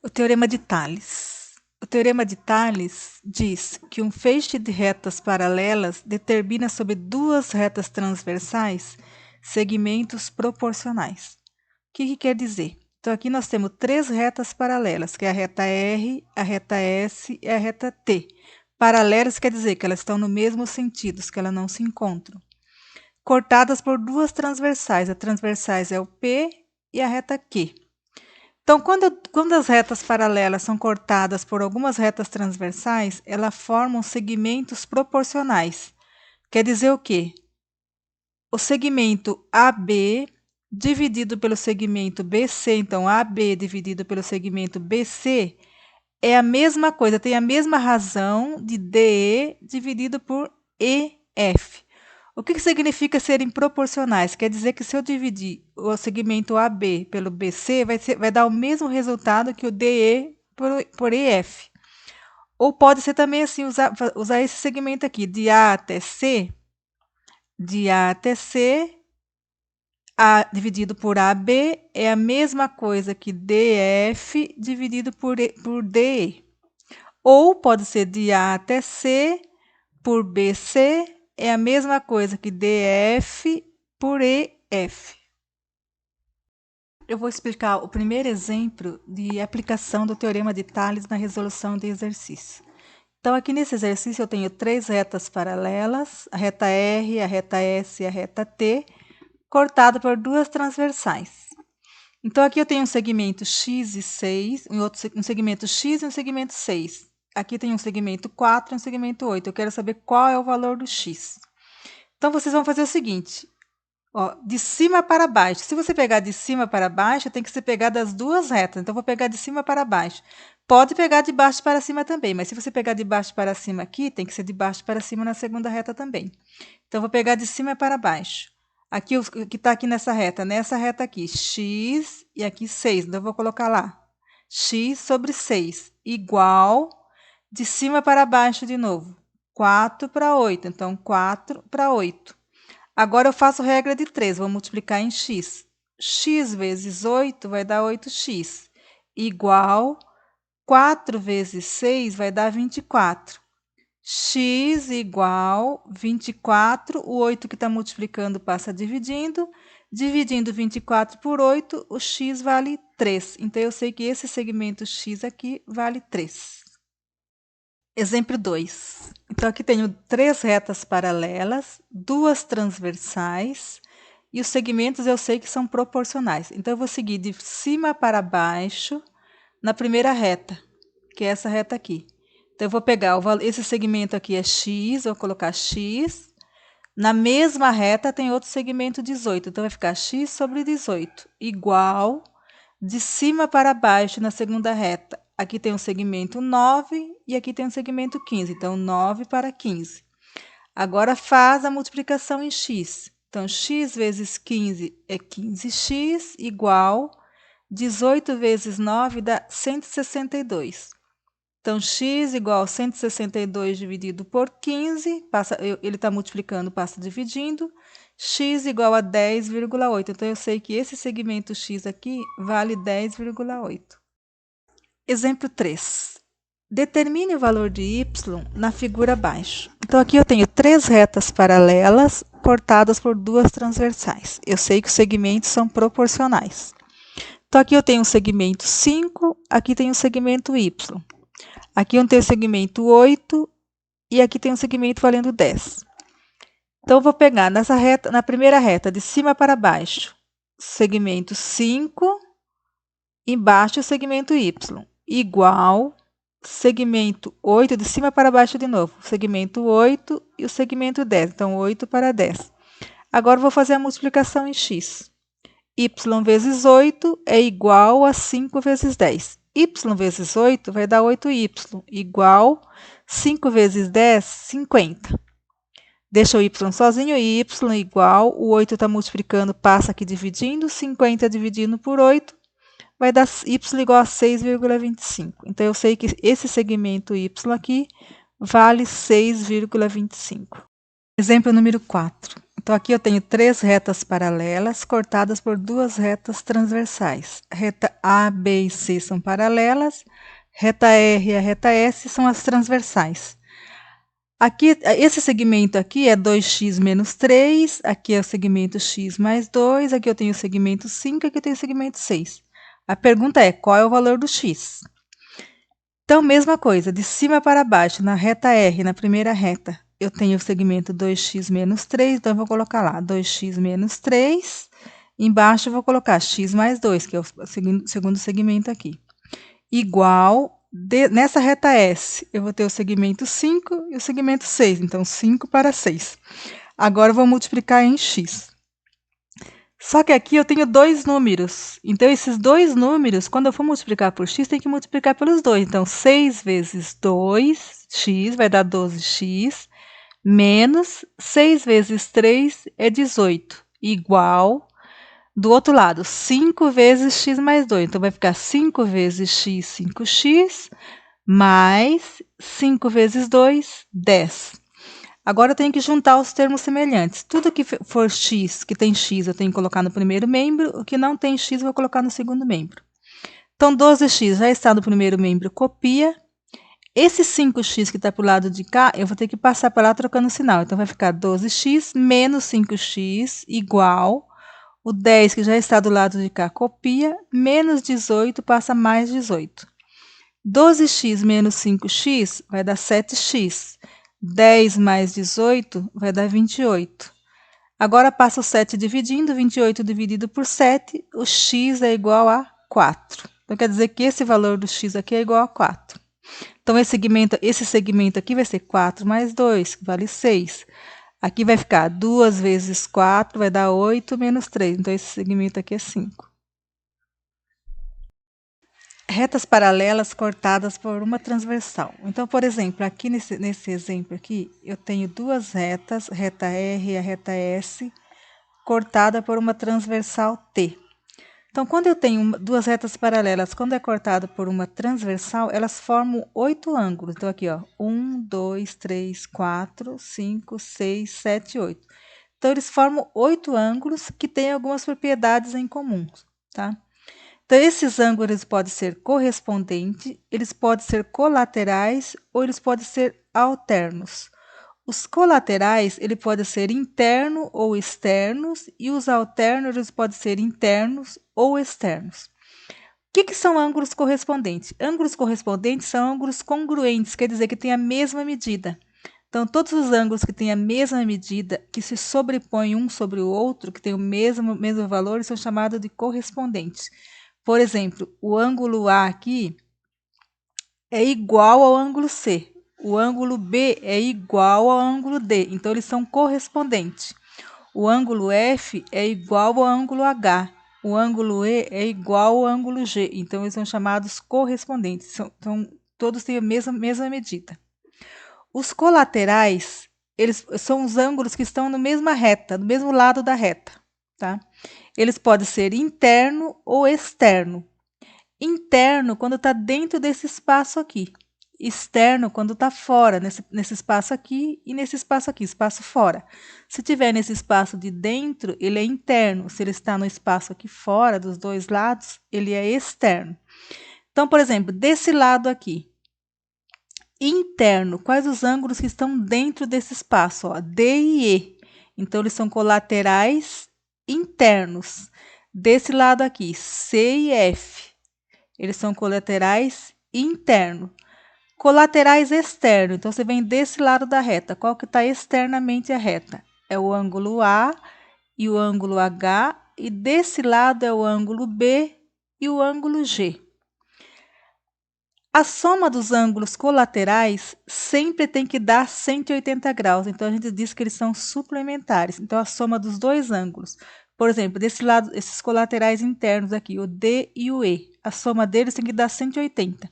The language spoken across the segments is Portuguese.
O teorema de Tales. O teorema de Tales diz que um feixe de retas paralelas determina sobre duas retas transversais segmentos proporcionais. O que quer dizer? Então, aqui nós temos três retas paralelas, que é a reta R, a reta S e a reta T. Paralelas quer dizer que elas estão no mesmo sentido, que elas não se encontram. Cortadas por duas transversais. A transversais é o P e a reta Q. Então, quando as retas paralelas são cortadas por algumas retas transversais, elas formam segmentos proporcionais. Quer dizer o quê? O segmento AB dividido pelo segmento BC, então AB dividido pelo segmento BC, é a mesma coisa, tem a mesma razão de DE dividido por EF. O que significa serem proporcionais? Quer dizer que se eu dividir o segmento AB pelo BC, vai dar o mesmo resultado que o DE por EF. Ou pode ser também assim, usar esse segmento aqui, de A até C, A dividido por AB é a mesma coisa que DF dividido por DE. Ou pode ser de A até C por BC é a mesma coisa que DF por EF. Eu vou explicar o primeiro exemplo de aplicação do teorema de Tales na resolução de exercício. Então, aqui nesse exercício eu tenho três retas paralelas, a reta R, a reta S e a reta T, cortada por duas transversais. Então, aqui eu tenho um segmento X e 6, um segmento X e um segmento 6. Aqui tem um segmento 4 e um segmento 8. Eu quero saber qual é o valor do X. Então, vocês vão fazer o seguinte, ó, de cima para baixo. Se você pegar de cima para baixo, tem que ser pegar das duas retas. Então, eu vou pegar de cima para baixo. Pode pegar de baixo para cima também, mas se você pegar de baixo para cima aqui, tem que ser de baixo para cima na segunda reta também. Então, eu vou pegar de cima para baixo. Aqui, o que está aqui nessa reta aqui, x e aqui 6. Então, eu vou colocar lá, x sobre 6, igual, de cima para baixo de novo, 4 para 8. Então, 4 para 8. Agora, eu faço regra de 3, vou multiplicar em x. X vezes 8 vai dar 8x, igual, 4 vezes 6 vai dar 24. X igual 24, o 8 que está multiplicando passa dividindo. Dividindo 24 por 8, o x vale 3. Então, eu sei que esse segmento x aqui vale 3. Exemplo 2. Então, aqui tenho três retas paralelas, duas transversais, e os segmentos eu sei que são proporcionais. Então, eu vou seguir de cima para baixo na primeira reta, que é essa reta aqui. Então, eu vou pegar esse segmento aqui é x, eu vou colocar x. Na mesma reta tem outro segmento 18, então vai ficar x sobre 18, igual, de cima para baixo na segunda reta. Aqui tem um segmento 9 e aqui tem um segmento 15, então 9 para 15. Agora faz a multiplicação em x. Então, x vezes 15 é 15x, igual, 18 vezes 9 dá 162. Então, x igual a 162 dividido por 15, ele está multiplicando, passa dividindo, x igual a 10,8. Então, eu sei que esse segmento x aqui vale 10,8. Exemplo 3. Determine o valor de y na figura abaixo. Então, aqui eu tenho três retas paralelas cortadas por duas transversais. Eu sei que os segmentos são proporcionais. Então, aqui eu tenho um segmento 5, aqui tem um segmento y. Aqui eu tenho o segmento 8 e aqui tem um segmento valendo 10. Então, eu vou pegar nessa reta, na primeira reta, de cima para baixo, segmento 5, embaixo o segmento y, igual, segmento 8, de cima para baixo de novo, segmento 8 e o segmento 10. Então, 8 para 10. Agora, eu vou fazer a multiplicação em x. Y vezes 8 é igual a 5 vezes 10. Y vezes 8 vai dar 8y, igual 5 vezes 10, 50. Deixa o y sozinho, y igual, o 8 está multiplicando, passa aqui dividindo, 50 dividindo por 8, vai dar y igual a 6,25. Então, eu sei que esse segmento y aqui vale 6,25. Exemplo número 4. Então, aqui eu tenho 3 retas paralelas cortadas por 2 retas transversais. Reta A, B e C são paralelas, reta R e a reta S são as transversais. Aqui, esse segmento aqui é 2x menos 3, aqui é o segmento x mais 2, aqui eu tenho o segmento 5, aqui eu tenho o segmento 6. A pergunta é, qual é o valor do x? Então, mesma coisa, de cima para baixo, na reta R, na primeira reta, eu tenho o segmento 2x menos 3, então eu vou colocar lá 2x menos 3, embaixo eu vou colocar x mais 2, que é o segundo segmento aqui, igual, nessa reta S, eu vou ter o segmento 5 e o segmento 6, então 5 para 6. Agora eu vou multiplicar em x. Só que aqui eu tenho 2 números, então esses 2 números, quando eu for multiplicar por x, tem que multiplicar pelos 2. Então, 6 vezes 2x vai dar 12x, menos 6 vezes 3 é 18, igual, do outro lado, 5 vezes x mais 2. Então, vai ficar 5 vezes x, 5x, mais 5 vezes 2, 10. Agora eu tenho que juntar os termos semelhantes. Tudo que for x, que tem x, eu tenho que colocar no primeiro membro. O que não tem x, eu vou colocar no segundo membro. Então, 12x já está no primeiro membro, copia. Esse 5x que está para o lado de cá, eu vou ter que passar para lá trocando o sinal. Então, vai ficar 12x menos 5x igual. O 10 que já está do lado de cá, copia. Menos 18 passa mais 18. 12x menos 5x vai dar 7x. 10 mais 18 vai dar 28. Agora passa o 7 dividindo, 28 dividido por 7, o x é igual a 4. Então, quer dizer que esse valor do x aqui é igual a 4. Então, esse segmento aqui vai ser 4 mais 2, que vale 6. Aqui vai ficar 2 vezes 4, vai dar 8 menos 3. Então, esse segmento aqui é 5. Retas paralelas cortadas por uma transversal. Então, por exemplo, aqui nesse exemplo aqui, eu tenho 2 retas, reta R e a reta S, cortada por uma transversal T. Então, quando eu tenho 2 retas paralelas, quando é cortado por uma transversal, elas formam 8 ângulos. Então, aqui, ó, 1, 2, 3, 4, 5, 6, 7, 8. Então, eles formam 8 ângulos que têm algumas propriedades em comum, tá? Então, esses ângulos podem ser correspondentes, eles podem ser colaterais ou eles podem ser alternos. Os colaterais, ele pode ser interno ou externos, e os alternos, eles podem ser internos ou externos. O que são ângulos correspondentes? Ângulos correspondentes são ângulos congruentes, quer dizer que têm a mesma medida. Então, todos os ângulos que têm a mesma medida, que se sobrepõem um sobre o outro, que têm o mesmo valor, são chamados de correspondentes. Por exemplo, o ângulo A aqui é igual ao ângulo C. O ângulo B é igual ao ângulo D. Então, eles são correspondentes. O ângulo F é igual ao ângulo H. O ângulo E é igual ao ângulo G. Então, eles são chamados correspondentes. Todos têm a mesma medida. Os colaterais, eles são os ângulos que estão na mesma reta, do mesmo lado da reta, tá? Eles podem ser interno ou externo. Interno, quando está dentro desse espaço aqui. Externo, quando está fora, nesse espaço aqui e nesse espaço aqui, espaço fora. Se tiver nesse espaço de dentro, ele é interno. Se ele está no espaço aqui fora, dos dois lados, ele é externo. Então, por exemplo, desse lado aqui, interno, quais os ângulos que estão dentro desse espaço? Ó, D e E. Então, eles são colaterais internos. Desse lado aqui, C e F. Eles são colaterais internos. Colaterais externos. Então, você vem desse lado da reta. Qual que está externamente a reta? É o ângulo A e o ângulo H. E desse lado é o ângulo B e o ângulo G. A soma dos ângulos colaterais sempre tem que dar 180 graus. Então, a gente diz que eles são suplementares. Então, a soma dos dois ângulos. Por exemplo, desse lado, esses colaterais internos aqui, o D e o E. A soma deles tem que dar 180.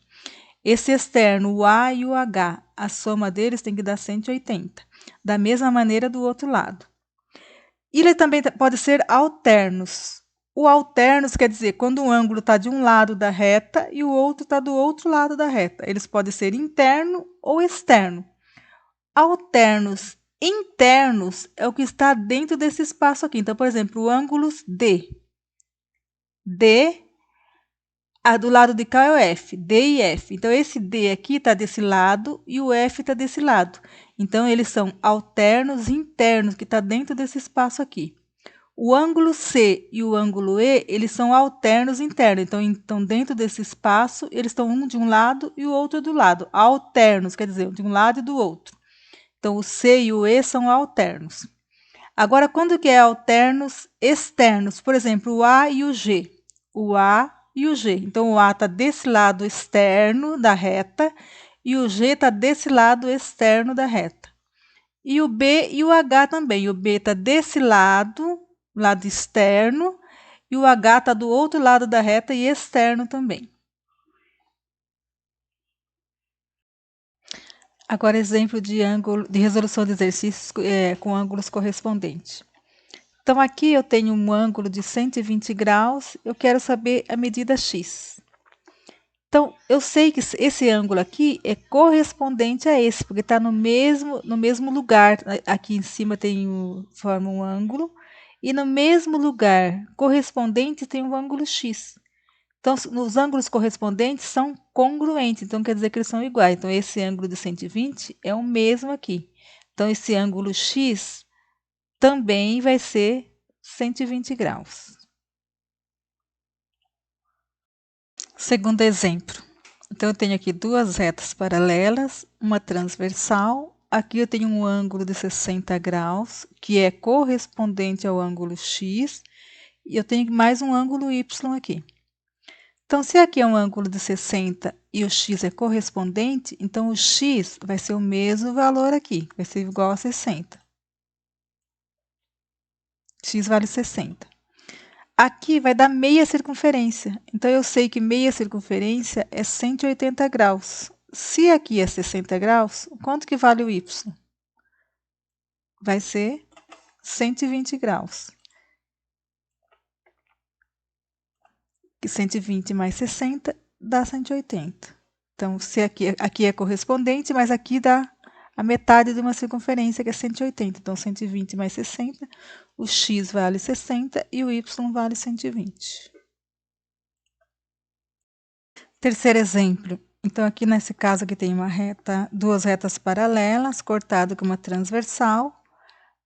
Esse externo, o A e o H, a soma deles tem que dar 180. Da mesma maneira do outro lado. E ele também pode ser alternos. O alternos quer dizer quando um ângulo está de um lado da reta e o outro está do outro lado da reta. Eles podem ser interno ou externo. Alternos Internos é o que está dentro desse espaço aqui. Então, por exemplo, o ângulo D. D, do lado de cá é o F, D e F. Então, esse D aqui está desse lado e o F está desse lado. Então, eles são alternos internos, que está dentro desse espaço aqui. O ângulo C e o ângulo E, eles são alternos internos. Então, dentro desse espaço, eles estão um de um lado e o outro do lado. Alternos, quer dizer, de um lado e do outro. Então, o C e o E são alternos. Agora, quando que é alternos externos? Por exemplo, o A e o G. O A e o G. Então, o A está desse lado externo da reta e o G está desse lado externo da reta. E o B e o H também. O B está desse lado externo, e o H está do outro lado da reta e externo também. Agora, exemplo de ângulo de resolução de exercícios com ângulos correspondentes. Então, aqui eu tenho um ângulo de 120 graus, eu quero saber a medida x. Então, eu sei que esse ângulo aqui é correspondente a esse, porque está no mesmo lugar. Aqui em cima forma um ângulo, e no mesmo lugar correspondente tem um ângulo x. Então, os ângulos correspondentes são congruentes, então quer dizer que eles são iguais. Então, esse ângulo de 120 é o mesmo aqui. Então, esse ângulo x também vai ser 120 graus. Segundo exemplo. Então, eu tenho aqui duas retas paralelas, uma transversal. Aqui eu tenho um ângulo de 60 graus, que é correspondente ao ângulo x. E eu tenho mais um ângulo y aqui. Então, se aqui é um ângulo de 60 e o x é correspondente, então o x vai ser o mesmo valor aqui, vai ser igual a 60. X vale 60. Aqui vai dar meia circunferência. Então, eu sei que meia circunferência é 180 graus. Se aqui é 60 graus, quanto que vale o y? Vai ser 120 graus. 120 mais 60 dá 180. Então, se aqui é correspondente, mas aqui dá a metade de uma circunferência, que é 180. Então, 120 mais 60, o x vale 60 e o y vale 120. Terceiro exemplo. Então, aqui nesse caso aqui tem duas retas paralelas, cortado com uma transversal.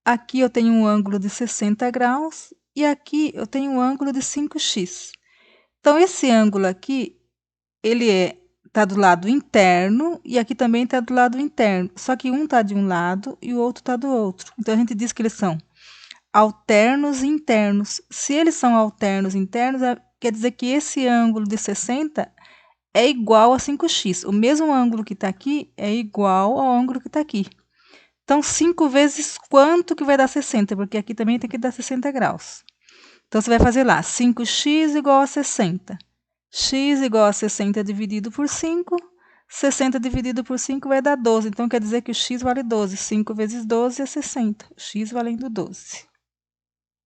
Aqui eu tenho um ângulo de 60 graus e aqui eu tenho um ângulo de 5x. Então, esse ângulo aqui, ele está do lado interno e aqui também está do lado interno. Só que um está de um lado e o outro está do outro. Então, a gente diz que eles são alternos e internos. Se eles são alternos e internos, quer dizer que esse ângulo de 60 é igual a 5x. O mesmo ângulo que está aqui é igual ao ângulo que está aqui. Então, 5 vezes quanto que vai dar 60? Porque aqui também tem que dar 60 graus. Então, você vai fazer lá, 5x igual a 60. X igual a 60 dividido por 5. 60 dividido por 5 vai dar 12. Então, quer dizer que o x vale 12. 5 vezes 12 é 60. O x valendo 12.